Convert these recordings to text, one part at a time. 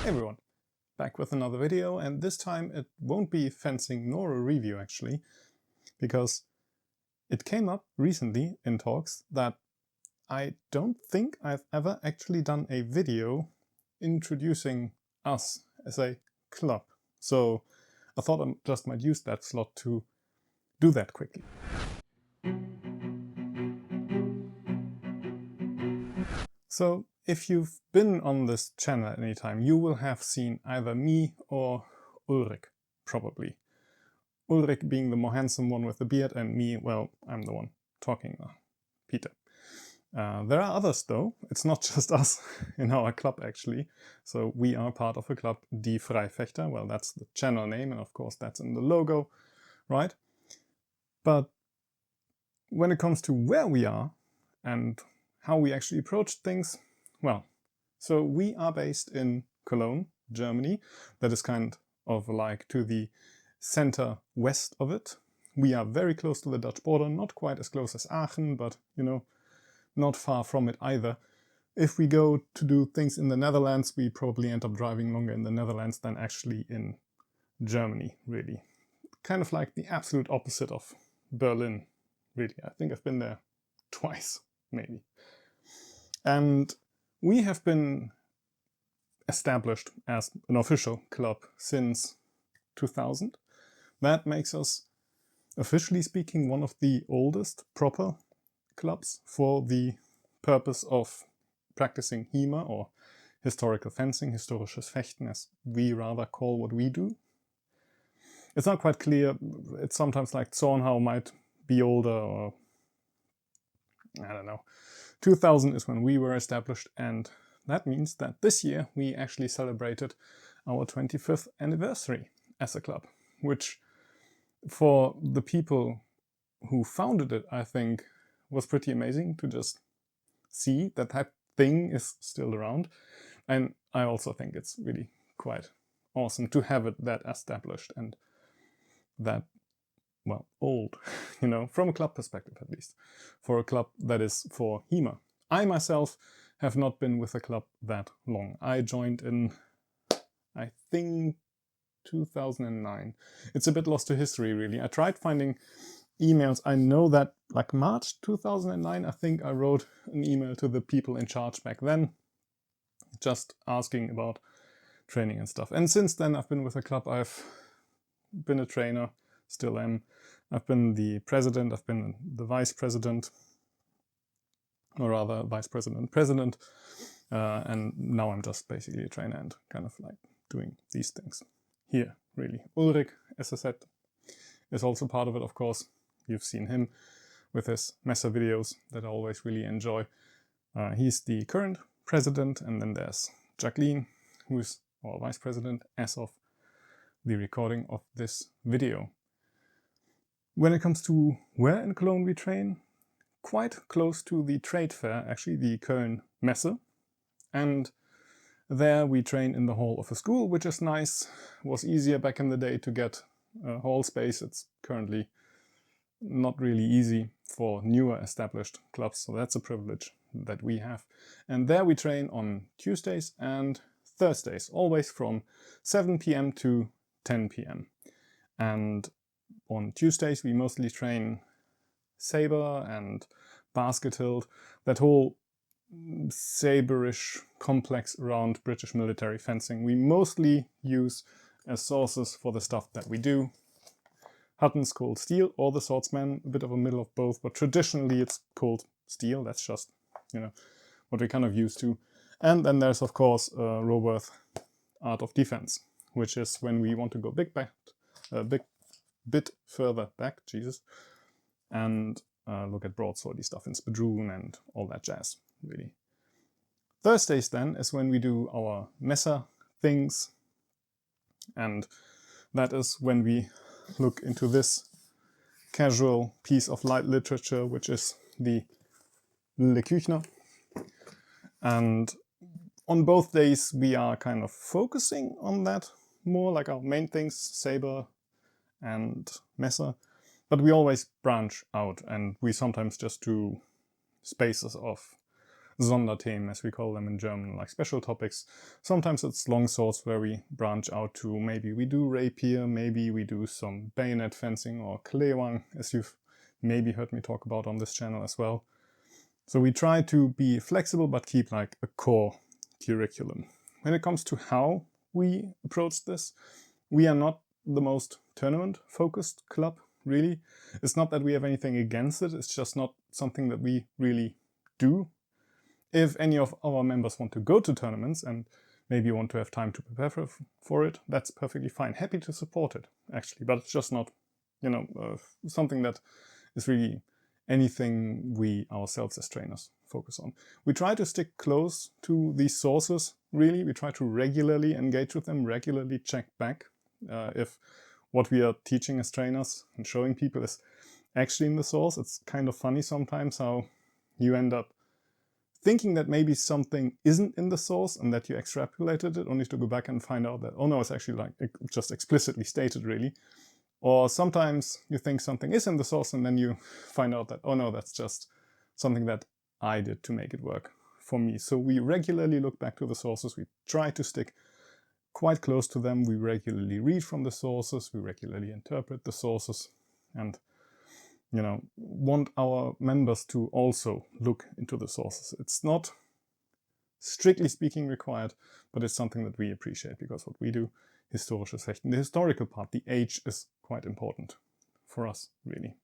Hey everyone, back with another video, and this time it won't be fencing nor a review actually, because it came up recently in talks that I don't think I've ever actually done a video introducing us as a club. So I thought I just might use that slot to do that quickly. So if you've been on this channel at any time, you will have seen either me or Ulrich, probably. Ulrich being the more handsome one with the beard, and me, well, I'm the one talking now, Peter. There are others though, it's not just us in our club actually. So we are part of a club, Die Freifechter, well that's the channel name and of course that's in the logo, right? But when it comes to where we are and how we actually approach things, well, so we are based in Cologne, Germany. That is kind of like to the center west of it. We are very close to the Dutch border, not quite as close as Aachen, but you know, not far from it either. If we go to do things in the Netherlands, we probably end up driving longer in the Netherlands than actually in Germany, really. Kind of like the absolute opposite of Berlin, really. I think I've been there twice, maybe. And we have been established as an official club since 2000. That makes us, officially speaking, one of the oldest proper clubs for the purpose of practicing HEMA, or historical fencing, historisches Fechten, as we rather call what we do. It's not quite clear. It's sometimes like Zornhau might be older, or I don't know. 2000 is when we were established, and that means that this year we actually celebrated our 25th anniversary as a club, which for the people who founded it, I think, was pretty amazing to just see that that thing is still around. And I also think it's really quite awesome to have it that established and that, well, old, you know, from a club perspective at least, for a club that is for HEMA. I myself have not been with the club that long. I joined in, I think, 2009. It's a bit lost to history, really. I tried finding emails. I know that like March 2009, I think I wrote an email to the people in charge back then, just asking about training and stuff. And since then I've been with the club. I've been a trainer, still am. I've been the president, I've been the vice president, or rather vice president, and now I'm just basically a trainer and kind of like doing these things here, really. Ulrich, as I said, is also part of it, of course. You've seen him with his Messer videos that I always really enjoy. He's the current president, and then there's Jacqueline, who's our vice president as of the recording of this video. When it comes to where in Cologne we train, quite close to the trade fair, actually, the Köln Messe. And there we train in the hall of a school, which is nice. It was easier back in the day to get hall space. It's currently not really easy for newer established clubs, so that's a privilege that we have. And there we train on Tuesdays and Thursdays, always from 7 p.m. to 10 p.m. And on Tuesdays we mostly train saber and basket hilt, that whole saberish complex around British military fencing. We mostly use as sources for the stuff that we do Hutton's called steel, or the swordsman, a bit of a middle of both, but traditionally it's called steel. That's just, you know, what we kind of used to. And then there's of course Roworth Art of Defense, which is when we want to go big bit further back, Jesus, and look at broadswordy stuff in Spadroon and all that jazz, really. Thursdays then is when we do our Messer things, and that is when we look into this casual piece of light literature, which is the Le Küchner. And on both days we are kind of focusing on that more, like our main things, saber and Messer, but we always branch out, and we sometimes just do spaces of Sonderthemen, as we call them in German, like special topics. Sometimes it's long swords where we branch out to maybe we do rapier, maybe we do some bayonet fencing or klewang, as you've maybe heard me talk about on this channel as well. So we try to be flexible but keep like a core curriculum. When it comes to how we approach this, we are not the most tournament-focused club, really. It's not that we have anything against it, it's just not something that we really do. If any of our members want to go to tournaments and maybe want to have time to prepare for it, that's perfectly fine. Happy to support it, actually, but it's just not, you know, something that is really anything we ourselves as trainers focus on. We try to stick close to these sources, really. We try to regularly engage with them, regularly check back if what we are teaching as trainers and showing people is actually in the source. It's kind of funny sometimes how you end up thinking that maybe something isn't in the source and that you extrapolated it, only to go back and find out that, oh no, it's actually like just explicitly stated, really. Or sometimes you think something is in the source and then you find out that, oh no, that's just something that I did to make it work for me. So we regularly look back to the sources. We try to stick quite close to them. We regularly read from the sources. We regularly interpret the sources and, you know, want our members to also look into the sources. It's not strictly speaking required, but it's something that we appreciate because what we do, historisches Fechten, the historical part, the age is quite important for us, really.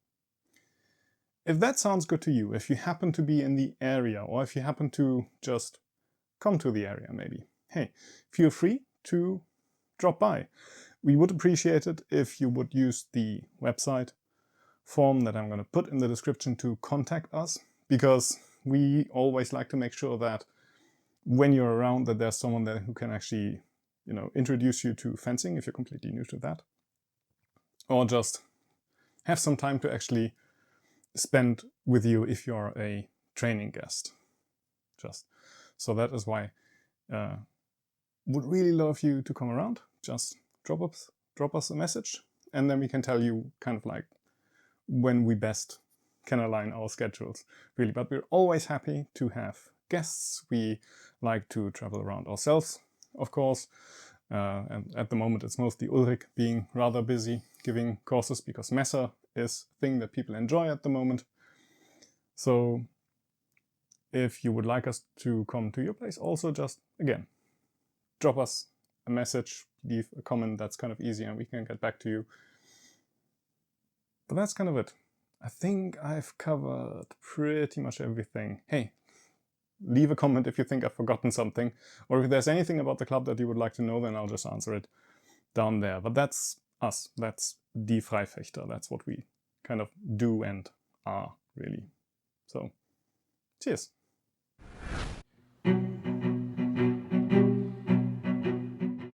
If that sounds good to you, if you happen to be in the area, or if you happen to just come to the area maybe, hey, feel free to drop by. We would appreciate it if you would use the website form that I'm going to put in the description to contact us, because we always like to make sure that when you're around that there's someone there who can actually, you know, introduce you to fencing if you're completely new to that, or just have some time to actually spend with you if you're a training guest. So that is why would really love you to come around. Just drop us a message and then we can tell you kind of like when we best can align our schedules, really. But we're always happy to have guests. We like to travel around ourselves, of course. And at the moment it's mostly Ulrich being rather busy giving courses because Messe is a thing that people enjoy at the moment. So if you would like us to come to your place, also just, again, drop us a message, leave a comment. That's kind of easy and we can get back to you. But that's kind of it. I think I've covered pretty much everything. Hey, leave a comment if you think I've forgotten something, or if there's anything about the club that you would like to know, then I'll just answer it down there. But that's us. That's die Freifechter. That's what we kind of do and are, really. So, cheers.